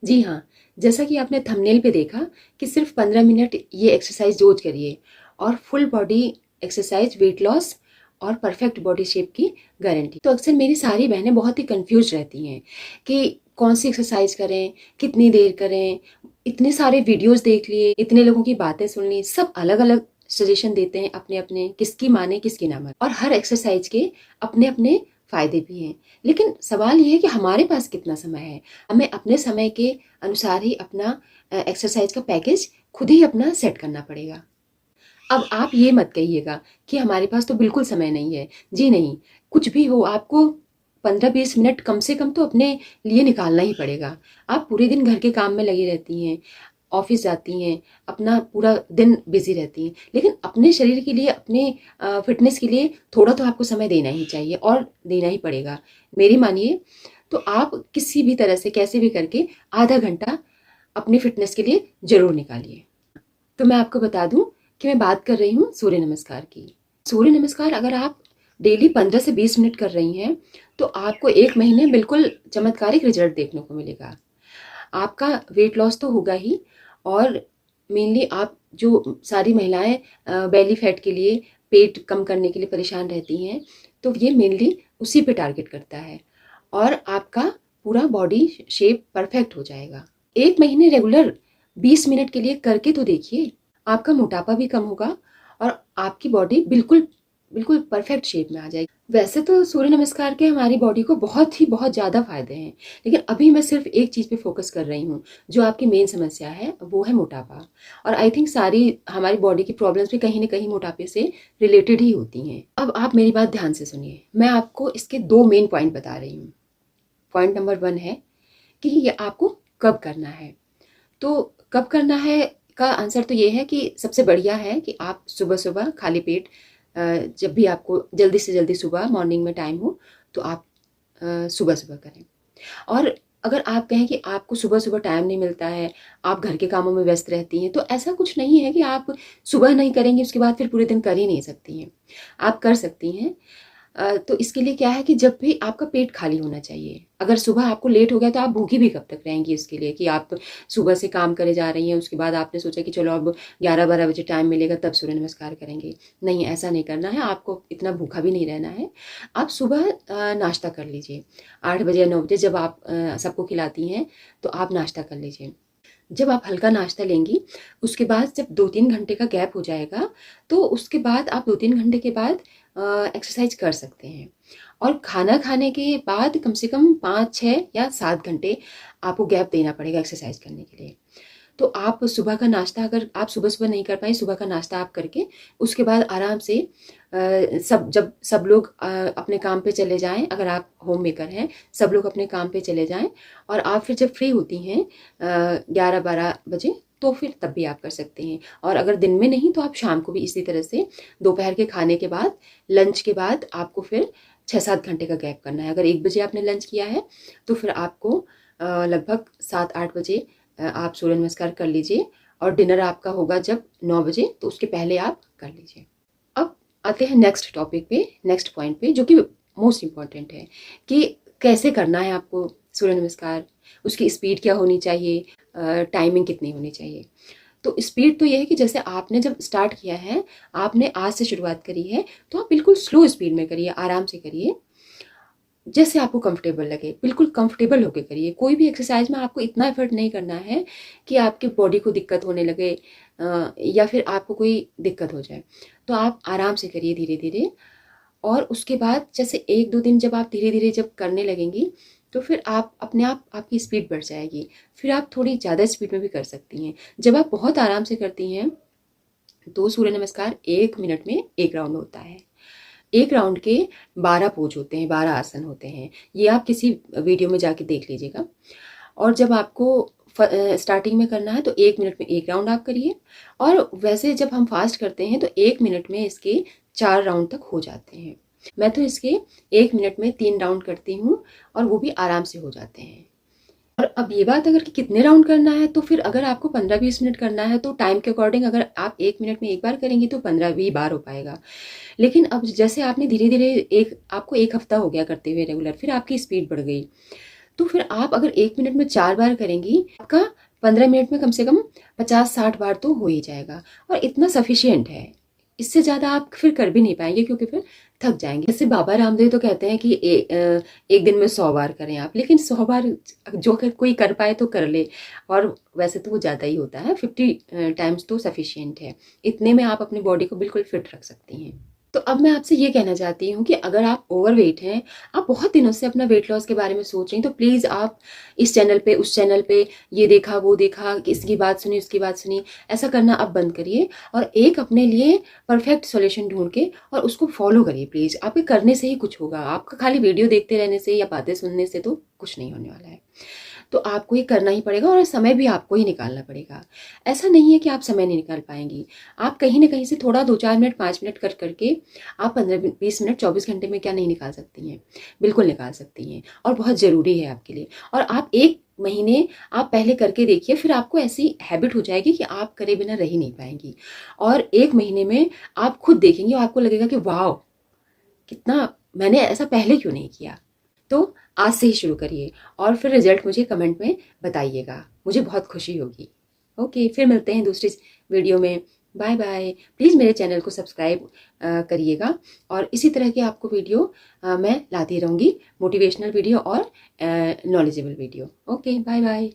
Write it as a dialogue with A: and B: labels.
A: जी हाँ, जैसा कि आपने थंबनेल पे देखा कि सिर्फ 15 मिनट ये एक्सरसाइज रोज करिए और full body exercise weight loss और परफेक्ट बॉडी शेप की गारंटी। तो अक्सर मेरी सारी बहनें बहुत ही कंफ्यूज रहती हैं कि कौन सी एक्सरसाइज करें, कितनी देर करें, इतने सारे वीडियोस देख लिए, इतने लोगों की बातें सुन ली, सब अलग अलग सजेशन देते हैं अपने अपने, किसकी माने किसकी ना माने। और हर एक्सरसाइज के अपने अपने फायदे भी हैं, लेकिन सवाल ये है कि हमारे पास कितना समय है। हमें अपने समय के अनुसार ही अपना एक्सरसाइज का पैकेज खुद ही अपना सेट करना पड़ेगा। अब आप ये मत कहिएगा कि हमारे पास तो बिल्कुल समय नहीं है। जी नहीं, कुछ भी हो आपको 15-20 मिनट कम से कम तो अपने लिए निकालना ही पड़ेगा। आप पूरे दिन घर के काम में लगी रहती हैं, ऑफिस जाती हैं, अपना पूरा दिन बिजी रहती हैं, लेकिन अपने शरीर के लिए, अपने फिटनेस के लिए थोड़ा तो आपको समय देना ही चाहिए और देना ही पड़ेगा। मेरी मानिए तो आप किसी भी तरह से कैसे भी करके आधा घंटा अपनी फिटनेस के लिए जरूर निकालिए। तो मैं आपको बता दूं कि मैं बात कर रही हूँ सूर्य नमस्कार की। सूर्य नमस्कार अगर आप डेली 15 से 20 मिनट कर रही हैं तो आपको 1 महीने बिल्कुल चमत्कारिक रिजल्ट देखने को मिलेगा। आपका वेट लॉस तो होगा ही, और मेनली आप जो सारी महिलाएं बेली फैट के लिए, पेट कम करने के लिए परेशान रहती हैं, तो ये मेनली उसी पे टारगेट करता है और आपका पूरा बॉडी शेप परफेक्ट हो जाएगा। 1 महीने रेगुलर 20 मिनट के लिए करके तो देखिए, आपका मोटापा भी कम होगा और आपकी बॉडी बिल्कुल बिल्कुल परफेक्ट शेप में आ जाएगी। वैसे तो सूर्य नमस्कार के हमारी बॉडी को बहुत ज़्यादा फायदे हैं, लेकिन अभी मैं सिर्फ एक चीज़ पे फोकस कर रही हूँ। जो आपकी मेन समस्या है वो है मोटापा, और आई थिंक सारी हमारी बॉडी की प्रॉब्लम्स भी कहीं ना कहीं मोटापे से रिलेटेड ही होती हैं। अब आप मेरी बात ध्यान से सुनिए, मैं आपको इसके 2 मेन पॉइंट बता रही हूँ। पॉइंट नंबर 1 है कि ये आपको कब करना है। तो कब करना है का आंसर तो ये है कि सबसे बढ़िया है कि आप सुबह सुबह खाली पेट, जब भी आपको जल्दी से जल्दी सुबह मॉर्निंग में टाइम हो तो आप सुबह सुबह करें। और अगर आप कहें कि आपको सुबह सुबह टाइम नहीं मिलता है, आप घर के कामों में व्यस्त रहती हैं, तो ऐसा कुछ नहीं है कि आप सुबह नहीं करेंगी उसके बाद फिर पूरे दिन कर ही नहीं सकती हैं। आप कर सकती हैं। तो इसके लिए क्या है कि जब भी आपका पेट खाली होना चाहिए। अगर सुबह आपको लेट हो गया तो आप भूखी भी कब तक रहेंगी, इसके लिए कि आप सुबह से काम करे जा रही हैं, उसके बाद आपने सोचा कि चलो अब 11-12 बजे टाइम मिलेगा तब सूर्य नमस्कार करेंगे। नहीं, ऐसा नहीं करना है, आपको इतना भूखा भी नहीं रहना है। आप सुबह नाश्ता कर लीजिए 8 बजे या 9 बजे, जब आप सबको खिलाती हैं तो आप नाश्ता कर लीजिए। जब आप हल्का नाश्ता लेंगी, उसके बाद जब 2-3 घंटे का गैप हो जाएगा, तो उसके बाद आप 2-3 घंटे के बाद एक्सरसाइज कर सकते हैं। और खाना खाने के बाद कम से कम 5-6 या 7 घंटे आपको गैप देना पड़ेगा एक्सरसाइज करने के लिए। तो आप सुबह का नाश्ता, अगर आप सुबह सुबह नहीं कर पाए, सुबह का नाश्ता आप करके उसके बाद आराम से जब सब लोग अपने काम पे चले जाएं, अगर आप होम मेकर हैं, सब लोग अपने काम पे चले जाएं और आप फिर जब फ्री होती हैं 11-12 बजे, तो फिर तब भी आप कर सकते हैं। और अगर दिन में नहीं तो आप शाम को भी इसी तरह से, दोपहर के खाने के बाद, लंच के बाद आपको फिर 6-7 घंटे का गैप करना है। अगर 1 बजे आपने लंच किया है तो फिर आपको लगभग 7-8 बजे आप सूर्य नमस्कार कर लीजिए, और डिनर आपका होगा जब 9 बजे, तो उसके पहले आप कर लीजिए। अब आते हैं नेक्स्ट टॉपिक पे, नेक्स्ट पॉइंट पे, जो कि मोस्ट इम्पॉर्टेंट है कि कैसे करना है आपको सूर्य नमस्कार, उसकी स्पीड क्या होनी चाहिए, टाइमिंग कितनी होनी चाहिए। तो स्पीड तो ये है कि जैसे आपने जब स्टार्ट किया है, आपने आज से शुरुआत करी है, तो आप बिल्कुल स्लो स्पीड में करिए, आराम से करिए, जैसे आपको कंफर्टेबल लगे, बिल्कुल कंफर्टेबल होके करिए। कोई भी एक्सरसाइज में आपको इतना एफर्ट नहीं करना है कि आपकी बॉडी को दिक्कत होने लगे या फिर आपको कोई दिक्कत हो जाए। तो आप आराम से करिए, धीरे धीरे। और उसके बाद जैसे 1-2 दिन जब आप धीरे धीरे जब करने लगेंगी, तो फिर आप अपने आप आपकी स्पीड बढ़ जाएगी, फिर आप थोड़ी ज़्यादा स्पीड में भी कर सकती हैं। जब आप बहुत आराम से करती हैं तो सूर्य नमस्कार 1 मिनट में 1 राउंड होता है। 1 राउंड के 12 पोज होते हैं, 12 आसन होते हैं। ये आप किसी वीडियो में जाके देख लीजिएगा। और जब आपको स्टार्टिंग में करना है तो 1 मिनट में 1 राउंड आप करिए, और वैसे जब हम फास्ट करते हैं तो 1 मिनट में इसके 4 राउंड तक हो जाते हैं। मैं तो इसके 1 मिनट में 3 राउंड करती हूँ, और वो भी आराम से हो जाते हैं। और अब ये बात अगर कि कितने राउंड करना है, तो फिर अगर आपको 15-20 मिनट करना है तो टाइम के अकॉर्डिंग अगर आप 1 मिनट में 1 बार करेंगी तो 15-20 बार हो पाएगा। लेकिन अब जैसे आपने धीरे धीरे, आपको 1 हफ्ता हो गया करते हुए रेगुलर, फिर आपकी स्पीड बढ़ गई, तो फिर आप अगर 1 मिनट में 4 बार करेंगी, आपका 15 मिनट में कम से कम 50-60 बार तो हो ही जाएगा, और इतना सफिशियंट है। इससे ज़्यादा आप फिर कर भी नहीं पाएंगे, क्योंकि फिर थक जाएंगे। जैसे बाबा रामदेव तो कहते हैं कि एक दिन में 100 बार करें आप, लेकिन 100 बार जो कोई कर पाए तो कर ले, और वैसे तो वो ज़्यादा ही होता है, 50 टाइम्स तो सफिशियंट है। इतने में आप अपनी बॉडी को बिल्कुल फिट रख सकती हैं। तो अब मैं आपसे ये कहना चाहती हूँ कि अगर आप ओवरवेट हैं, आप बहुत दिनों से अपना वेट लॉस के बारे में सोच रही हैं, तो प्लीज़ आप इस चैनल पे उस चैनल पे ये देखा वो देखा, इसकी बात सुनी उसकी बात सुनी, ऐसा करना अब बंद करिए, और एक अपने लिए परफेक्ट सॉल्यूशन ढूंढ के और उसको फॉलो करिए प्लीज़। आपके करने से ही कुछ होगा, आपका खाली वीडियो देखते रहने से या बातें सुनने से तो कुछ नहीं होने वाला है। तो आपको ये करना ही पड़ेगा, और समय भी आपको ही निकालना पड़ेगा। ऐसा नहीं है कि आप समय नहीं निकाल पाएंगी, आप कहीं ना कहीं से थोड़ा 2-4 मिनट 5 मिनट कर करके आप 15-20 मिनट 24 घंटे में क्या नहीं निकाल सकती हैं, बिल्कुल निकाल सकती हैं, और बहुत ज़रूरी है आपके लिए। और आप 1 महीने आप पहले करके देखिए, फिर आपको ऐसी हैबिट हो जाएगी कि आप करे बिना रह ही नहीं पाएंगी, और 1 महीने में आप खुद देखेंगे और आपको लगेगा कि वाह, कितना मैंने ऐसा पहले क्यों नहीं किया। तो आज से ही शुरू करिए, और फिर रिजल्ट मुझे कमेंट में बताइएगा, मुझे बहुत खुशी होगी। ओके, फिर मिलते हैं दूसरी वीडियो में। Bye bye. प्लीज़ मेरे चैनल को सब्सक्राइब करिएगा, और इसी तरह के आपको वीडियो मैं लाती रहूँगी, मोटिवेशनल वीडियो और knowledgeable video. Okay, bye bye.